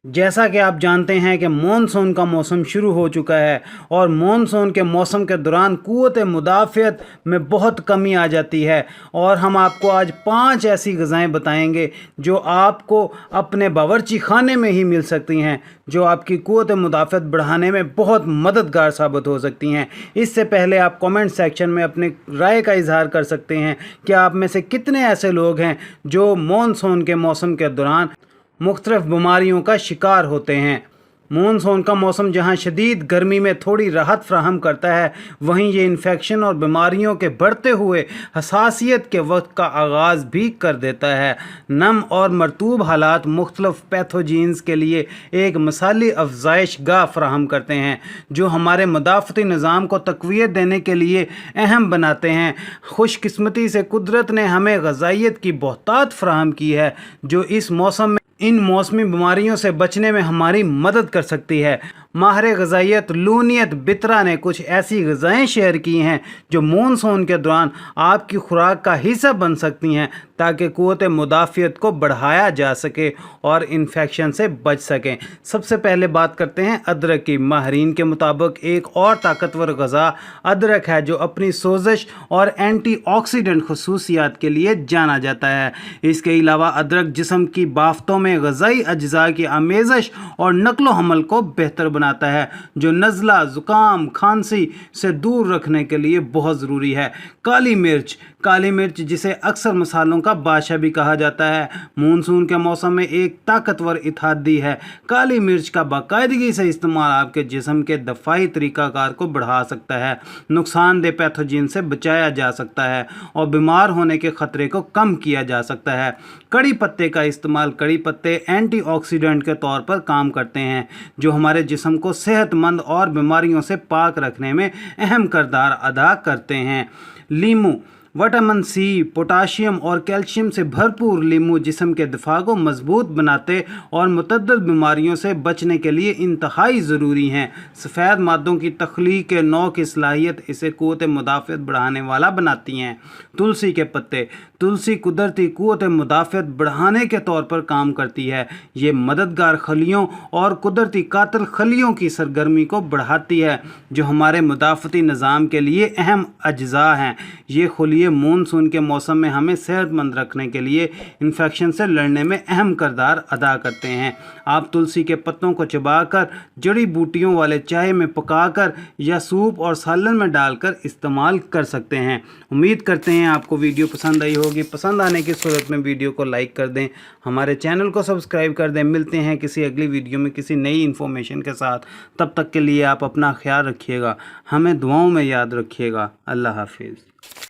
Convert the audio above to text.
जैसा कि आप जानते हैं कि मॉनसून का मौसम शुरू हो चुका है और मॉनसून के मौसम के दौरान क़ुव्वत मुदाफ़ियत में बहुत कमी आ जाती है। और हम आपको आज 5 ऐसी ग़िज़ाएँ बताएंगे जो आपको अपने बावर्ची खाने में ही मिल सकती हैं, जो आपकी क़ुव्वत मुदाफ़ियत बढ़ाने में बहुत मददगार साबित हो सकती हैं। इससे पहले आप कमेंट सेक्शन में अपनी राय का इजहार कर सकते हैं कि आप में से कितने ऐसे लोग हैं जो मॉनसून के मौसम के दौरान मुख्तलिफ़ बीमारियों का शिकार होते हैं। मॉनसून का मौसम जहां शदीद गर्मी में थोड़ी राहत फ्राहम करता है, वहीं ये इन्फेक्शन और बीमारियों के बढ़ते हुए हसासियत के वक्त का आगाज़ भी कर देता है। नम और मरतूब हालात मुख्तलिफ़ पैथोजीन्स के लिए एक मिसाली अफजाइश गाह फ्राहम करते हैं, जो हमारे मदाफ़ती निज़ाम को तक़वियत देने के लिए अहम बनाते हैं। खुशकिस्मती से कुदरत ने हमें ग़िज़ाइयत की बहुतात फ़राहम की है, जो इस मौसम में इन मौसमी बीमारियों से बचने में हमारी मदद कर सकती है। माहिर ग़िज़ाइयत लूनियत बित्रा ने कुछ ऐसी ग़िज़ाएँ शेयर की हैं जो मॉनसून के दौरान आपकी खुराक का हिस्सा बन सकती हैं, ताकि क़ुव्वत मुदाफ़ियत को बढ़ाया जा सके और इन्फेक्शन से बच सकें। सबसे पहले बात करते हैं अदरक की। माहिरीन के मुताबिक एक और ताकतवर ग़िज़ा अदरक है, जो अपनी सोज़श और एंटीऑक्सीडेंट ख़ुसूसियात के लिए जाना जाता है। इसके अलावा अदरक जिस्म की बाफ्तों में ग़िज़ाई अज्ज़ा की आमेज़श और नक़्लो हमल को बेहतर बनाता है, जो नज़ला, ज़ुकाम, खांसी से दूर रखने के लिए बहुत ज़रूरी है। काली मिर्च जिसे अक्सर मसालों का बादशाह भी कहा जाता है, मानसून के मौसम में एक ताकतवर इत्तेहादी है। काली मिर्च का बाकायदगी से इस्तेमाल आपके जिस्म के दफ़ाई तरीक़ाकार को बढ़ा सकता है, नुकसानदेह पैथोजन से बचाया जा सकता है और बीमार होने के ख़तरे को कम किया जा सकता है। कड़ी पत्ते का इस्तेमाल। कड़ी पत्ते एंटीऑक्सीडेंट के तौर पर काम करते हैं, जो हमारे जिस्म को सेहतमंद और बीमारियों से पाक रखने में अहम किरदार अदा करते हैं। लीमू। विटामिन सी, पोटाशियम और कैल्शियम से भरपूर लीमू जिस्म के दिफा को मजबूत बनाते और मुतअद्दिद बीमारियों से बचने के लिए इंतहाई ज़रूरी हैं। सफ़ेद मादों की तख्लीक नौ की सलाहियत इसे क़ुव्वत मुदाफ़ियत बढ़ाने वाला बनाती हैं। तुलसी के पत्ते। तुलसी कुदरती क़ुव्वत मुदाफ़ियत बढ़ाने के तौर पर काम करती है। ये मददगार खलियों और कुदरती कातिल खलियों की सरगर्मी को बढ़ाती है, जो हमारे मुदाफ़ती निज़ाम के लिए अहम अज्ज़ा हैं। ये खलिए मानसून के मौसम में हमें सेहतमंद रखने के लिए इन्फेक्शन से लड़ने में अहम किरदार अदा करते हैं। आप तुलसी के पत्तों को चबाकर, जड़ी बूटियों वाले चाय में पकाकर या सूप और सालन में डालकर इस्तेमाल कर सकते हैं। उम्मीद करते हैं आपको वीडियो पसंद आई होगी। पसंद आने की सूरत में वीडियो को लाइक कर दें, हमारे चैनल को सब्सक्राइब कर दें। मिलते हैं किसी अगली वीडियो में किसी नई इन्फॉर्मेशन के साथ। तब तक के लिए आप अपना ख्याल रखिएगा, हमें दुआओं में याद रखिएगा। अल्लाह हाफिज़।